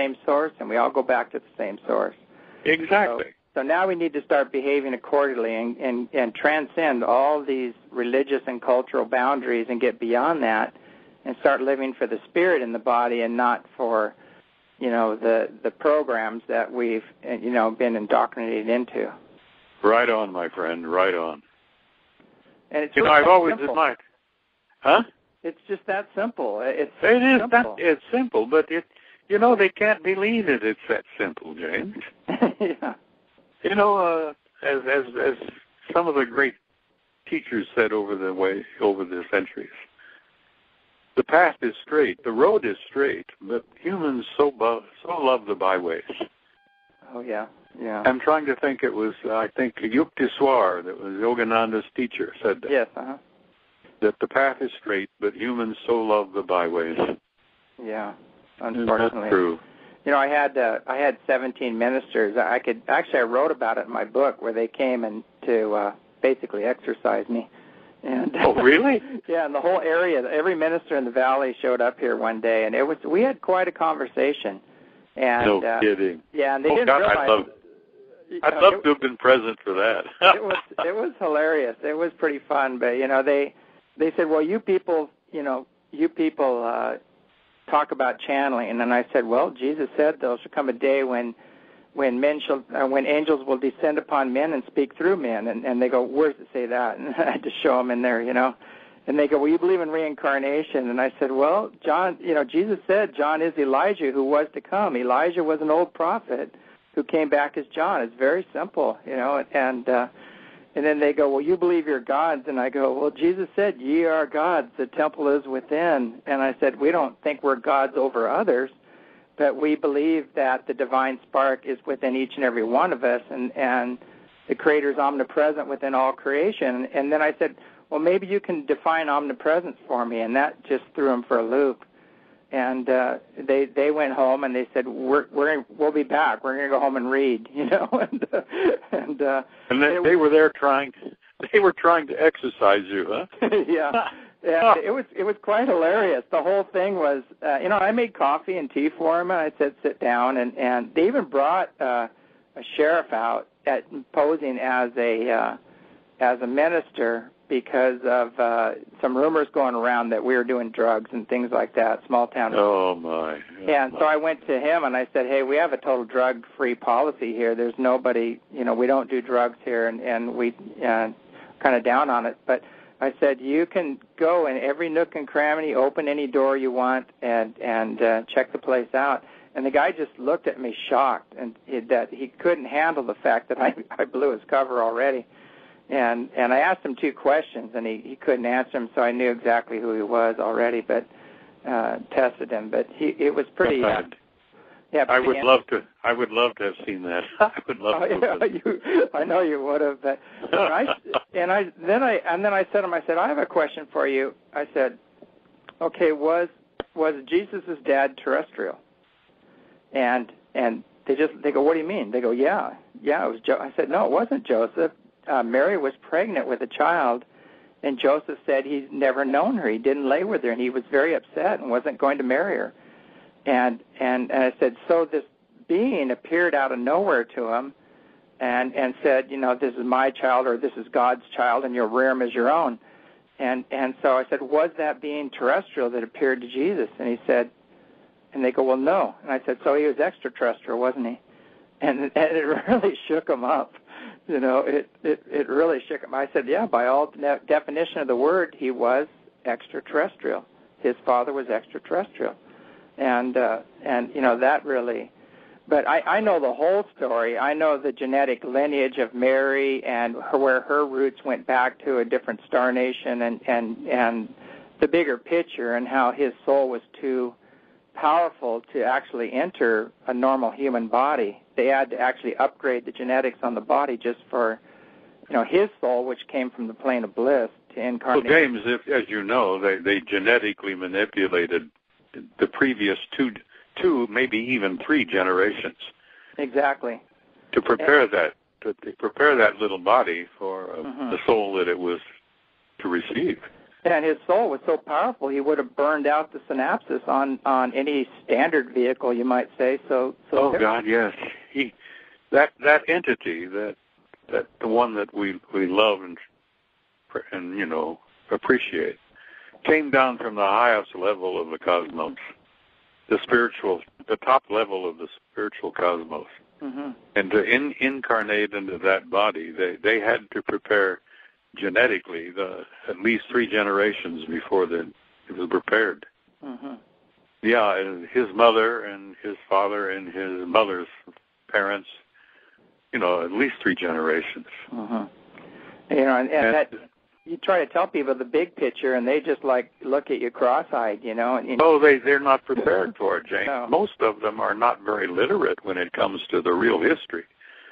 same source, and we all go back to the same source. Exactly. So now we need to start behaving accordingly and transcend all these religious and cultural boundaries and get beyond that and start living for the spirit in the body and not for, the programs that we've, been indoctrinated into. Right on, my friend, right on. And it's I've always admired. Huh? It's just that simple. It is simple. It's simple, but they can't believe it. It's that simple, James. Yeah. As some of the great teachers said over the centuries, the path is straight, the road is straight, but humans so love the byways. Oh yeah, yeah. I'm trying to think. It was Yukteswar, that was Yogananda's teacher, said that. Yes. That the path is straight, but humans so love the byways. Yeah, unfortunately. That's true. I had 17 ministers. I wrote about it in my book, where they came and to basically exorcise me. And oh, really? Yeah, and the whole area, every minister in the valley showed up here one day, and we had quite a conversation. And, no kidding. Yeah, and they didn't realize. I'd love to have been present for that. it was hilarious. It was pretty fun, but they said, well, you people talk about channeling, and then I said, well, Jesus said there shall come a day when angels will descend upon men and speak through men, and they go, where does it say that? And I had to show them in there, and they go, well, you believe in reincarnation? And I said, well, John, Jesus said John is Elijah who was to come. Elijah was an old prophet who came back as John. It's very simple, and then they go, well, you believe you're gods. And I go, well, Jesus said, ye are gods. The temple is within. And I said, we don't think we're gods over others, but we believe that the divine spark is within each and every one of us, and the Creator is omnipresent within all creation. And then I said, well, maybe you can define omnipresence for me. And that just threw them for a loop. And they went home and they said, we'll be back. We're going to go home and read, and they were there trying to exercise you, huh? Yeah. Yeah, it was quite hilarious. The whole thing was, I made coffee and tea for them, and I said sit down, and they even brought a sheriff out posing as a minister, because of some rumors going around that we were doing drugs and things like that, small town. Oh, my. And so I went to him and I said, hey, we have a total drug-free policy here. There's nobody, we don't do drugs here, and we kind of down on it. But I said, you can go in every nook and cranny, open any door you want, and check the place out. And the guy just looked at me shocked, and that he couldn't handle the fact that I blew his cover already. And I asked him 2 questions, and he couldn't answer them, so I knew exactly who he was already, but tested him. But it was pretty. Yeah. I would love to have seen that. I would love to. I know you would have. But then I said to him, I have a question for you. I said, okay, was Jesus' dad terrestrial? And they go, what do you mean? They go, yeah, it was I said, no, it wasn't Joseph. Mary was pregnant with a child, and Joseph said he's never known her. He didn't lay with her, and he was very upset and wasn't going to marry her. And I said, so this being appeared out of nowhere to him and said, this is my child, or this is God's child, and you'll rear him as your own. And so I said, was that being terrestrial that appeared to Jesus? And he said, and they go, well, no. And I said, so he was extraterrestrial, wasn't he? And it really shook him up. It really shook him. I said, yeah, by all definition of the word, he was extraterrestrial. His father was extraterrestrial. And that really, but I know the whole story. I know the genetic lineage of Mary and where her roots went back to a different star nation, and the bigger picture, and how his soul was too powerful to actually enter a normal human body. They had to actually upgrade the genetics on the body just for, his soul, which came from the plane of bliss, to incarnate. Well, James, as you know, they genetically manipulated the previous two, maybe even 3 generations. Exactly. To prepare that little body for the soul that it was to receive. And his soul was so powerful, he would have burned out the synapses on any standard vehicle, you might say. So God, yes. That entity, that the one that we love and appreciate, came down from the highest level of the cosmos, the top level of the spiritual cosmos. Mm-hmm. And to incarnate into that body, they had to prepare genetically at least 3 generations before it was prepared. Mm-hmm. Yeah, and his mother and his father and his mother's parents, at least 3 generations. Mm-hmm. And that, you try to tell people the big picture, and they just look at you cross-eyed, they're not prepared for it, James. No. Most of them are not very literate when it comes to the real history.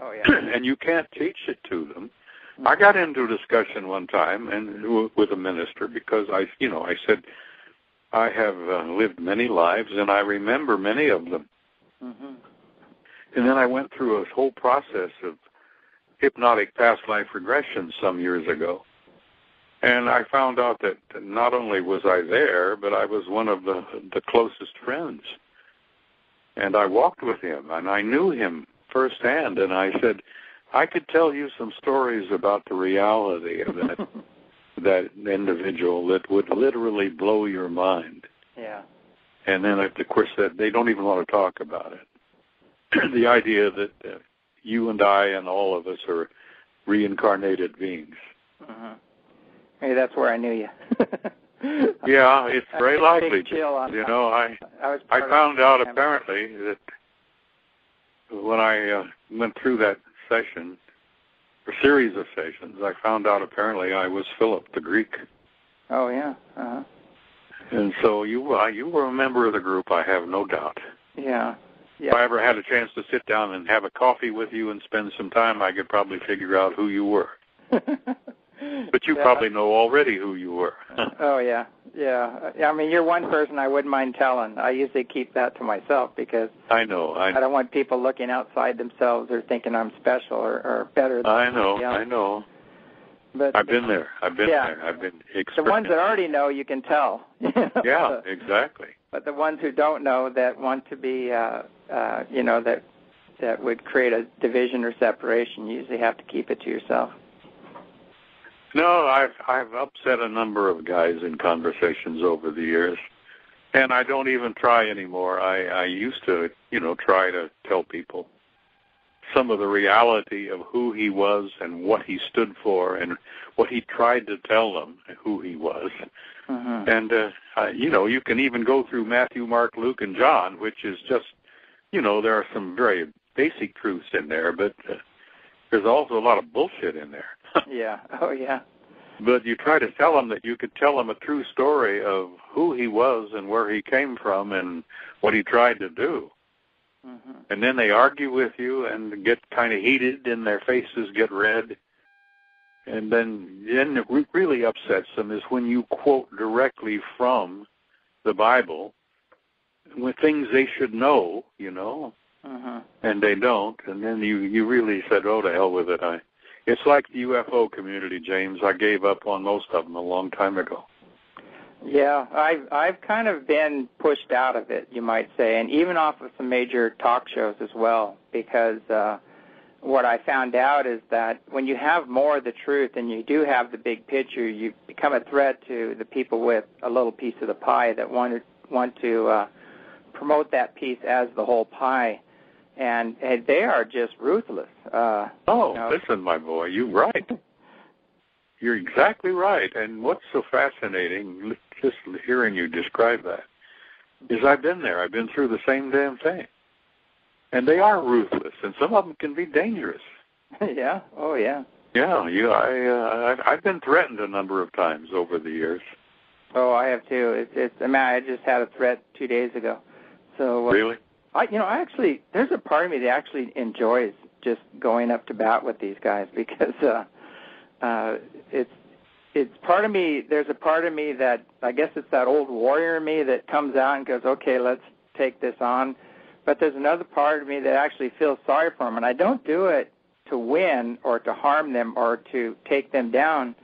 Oh yeah. And you can't teach it to them. I got into a discussion one time with a minister because I said I have lived many lives and I remember many of them. Mm-hmm. And then I went through a whole process of hypnotic past life regression some years ago. And I found out that not only was I there, but I was one of the closest friends. And I walked with him, and I knew him firsthand. And I said, I could tell you some stories about the reality of that individual that would literally blow your mind. Yeah. And then, of course, that they don't even want to talk about it. The idea that you and I and all of us are reincarnated beings. Uh-huh. Hey, that's where I knew you. Yeah, it's very likely. I found out apparently that when I went through that session, a series of sessions, I found out apparently I was Philip the Greek. Oh, yeah. Uh-huh. And so you were a member of the group, I have no doubt. Yeah. If I ever had a chance to sit down and have a coffee with you and spend some time, I could probably figure out who you were. But you probably know already who you were. Oh, yeah. Yeah. I mean, you're one person I wouldn't mind telling. I usually keep that to myself because I don't want people looking outside themselves or thinking I'm special or better than I know. But I've been there. I've been experienced. The ones that already know, you can tell. Yeah, exactly. But the ones who don't know, that want to be, that would create a division or separation, you usually have to keep it to yourself. No, I've upset a number of guys in conversations over the years, and I don't even try anymore. I used to, try to tell people some of the reality of who he was and what he stood for and what he tried to tell them who he was. Mm-hmm. And, you can even go through Matthew, Mark, Luke, and John, which is just, there are some very basic truths in there, but there's also a lot of bullshit in there. Yeah. Oh, yeah. But you try to tell them that you could tell them a true story of who he was and where he came from and what he tried to do. Mm-hmm. And then they argue with you and get kind of heated and their faces get red. And then it really upsets them is when you quote directly from the Bible with things they should know, uh-huh. And they don't. And then you really said, oh, to hell with it. It's like the UFO community, James. I gave up on most of them a long time ago. Yeah, I've kind of been pushed out of it, you might say, and even off of some major talk shows as well, because what I found out is that when you have more of the truth and you do have the big picture, you become a threat to the people with a little piece of the pie that want to promote that piece as the whole pie. And they are just ruthless. Listen, my boy, you're right. You're exactly right. And what's so fascinating, just hearing you describe that, is I've been there. I've been through the same damn thing. And they are ruthless, and some of them can be dangerous. Yeah. Oh, yeah. Yeah. I've been threatened a number of times over the years. Oh, I have too. I just had a threat 2 days ago. So really. There's a part of me that actually enjoys just going up to bat with these guys because it's part of me. There's a part of me that I guess it's that old warrior in me that comes out and goes, okay, let's take this on. But there's another part of me that actually feels sorry for them, and I don't do it to win or to harm them or to take them down.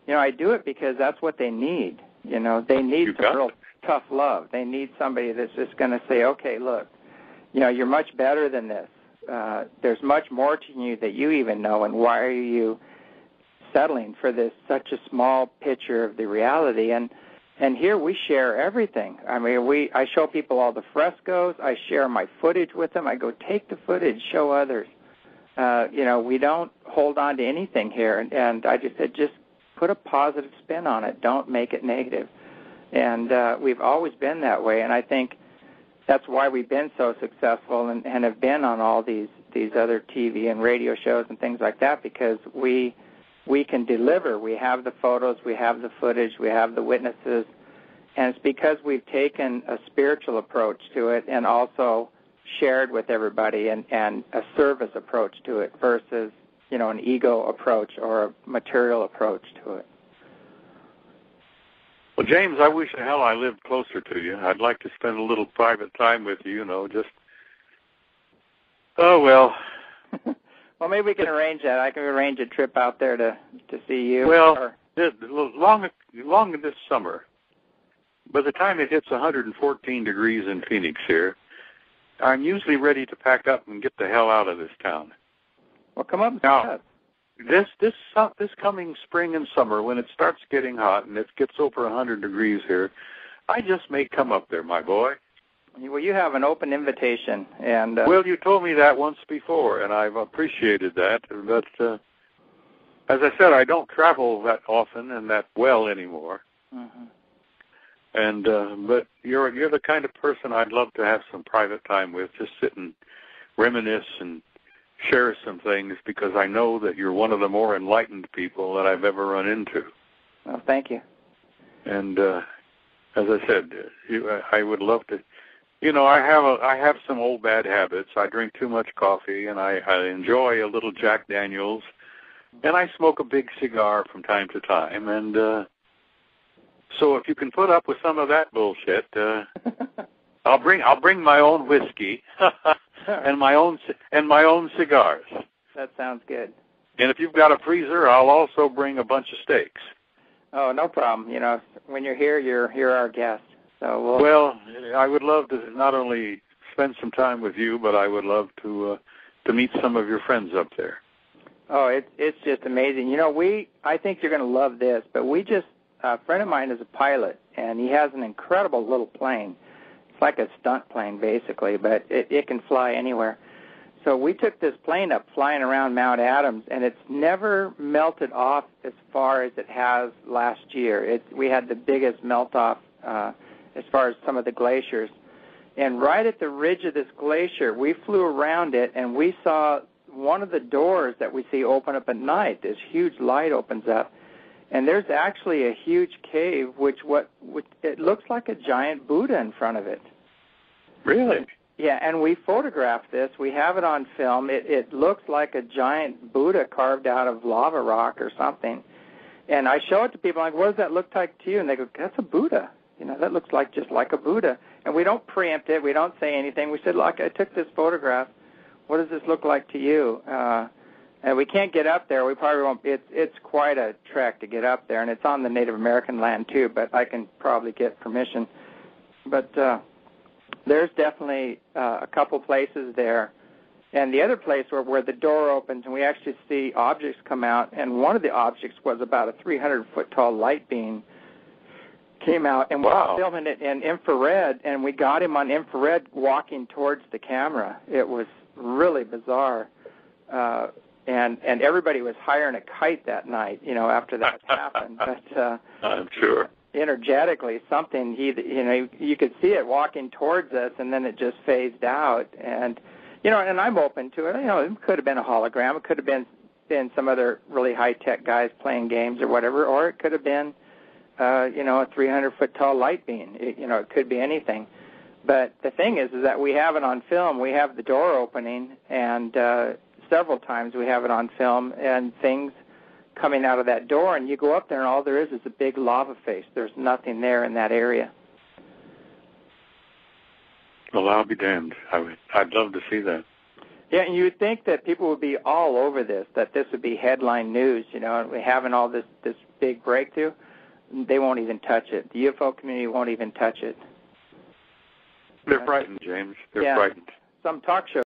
I do it because that's what they need. They need some real tough love. They need somebody that's just going to say, okay, look, you're much better than this. There's much more to you that you even know, and why are you settling for this such a small picture of the reality? And here we share everything. I mean, I show people all the frescoes. I share my footage with them. I go, take the footage, show others. We don't hold on to anything here. And I just said, just put a positive spin on it. Don't make it negative. And we've always been that way. And I think that's why we've been so successful and have been on all these other TV and radio shows and things like that, because we can deliver. We have the photos, we have the footage, we have the witnesses, and it's because we've taken a spiritual approach to it and also shared with everybody and a service approach to it versus, an ego approach or a material approach to it. Well, James, I wish the hell I lived closer to you. I'd like to spend a little private time with you, oh, well. Well, maybe we can arrange that. I can arrange a trip out there to see you. Well, long this summer, by the time it hits 114 degrees in Phoenix here, I'm usually ready to pack up and get the hell out of this town. Well, come up and now, this coming spring and summer, when it starts getting hot and it gets over 100 degrees here, I just may come up there, my boy. Well, you have an open invitation, and well, you told me that once before, and I've appreciated that. But as I said, I don't travel that often and that well anymore. Mm-hmm. And but you're the kind of person I'd love to have some private time with, just sit and reminisce and share some things, because I know that you're one of the more enlightened people that I've ever run into. Well, thank you. And as I said, I would love to. I have some old bad habits. I drink too much coffee, and I enjoy a little Jack Daniels, and I smoke a big cigar from time to time. And so if you can put up with some of that bullshit, I'll bring my own whiskey and my own cigars. That sounds good. And if you've got a freezer, I'll also bring a bunch of steaks. Oh, no problem. When you're here, you're our guest. So well, I would love to not only spend some time with you, but I would love to meet some of your friends up there. Oh, it's just amazing. I think you're going to love this, but a friend of mine is a pilot, and he has an incredible little plane. It's like a stunt plane, basically, but it can fly anywhere. So we took this plane up flying around Mount Adams, and it's never melted off as far as it has last year. We had the biggest melt-off as far as some of the glaciers. And right at the ridge of this glacier, we flew around it, and we saw one of the doors that we see open up at night. This huge light opens up, and there's actually a huge cave, which it looks like a giant Buddha in front of it. Really? Yeah, and we photographed this. We have it on film. It looks like a giant Buddha carved out of lava rock or something. And I show it to people, like, what does that look like to you? And they go, that's a Buddha. That looks just like a Buddha. And we don't preempt it. We don't say anything. We said, look, I took this photograph. What does this look like to you? And we can't get up there. We probably won't. It's quite a trek to get up there, and it's on the Native American land, too, but I can probably get permission. But there's definitely a couple places there. And the other place where the door opens and we actually see objects come out, and one of the objects was about a 300-foot-tall light beam came out, and we were filming it in infrared, and we got him on infrared walking towards the camera. It was really bizarre. And everybody was hiring a kite that night, after that happened. But I'm sure. Energetically, something, you could see it walking towards us, and then it just phased out. And, and I'm open to it. It could have been a hologram. It could have been some other really high-tech guys playing games or whatever, or it could have been a 300-foot-tall light beam. It could be anything. But the thing is that we have it on film. We have the door opening, and several times we have it on film, and things coming out of that door, and you go up there, and all there is a big lava face. There's nothing there in that area. Well, I'll be damned. I'd love to see that. Yeah, and you would think that people would be all over this, that this would be headline news, and we're having all this big breakthrough, they won't even touch it. The UFO community won't even touch it. They're frightened, James. They're frightened. Some talk show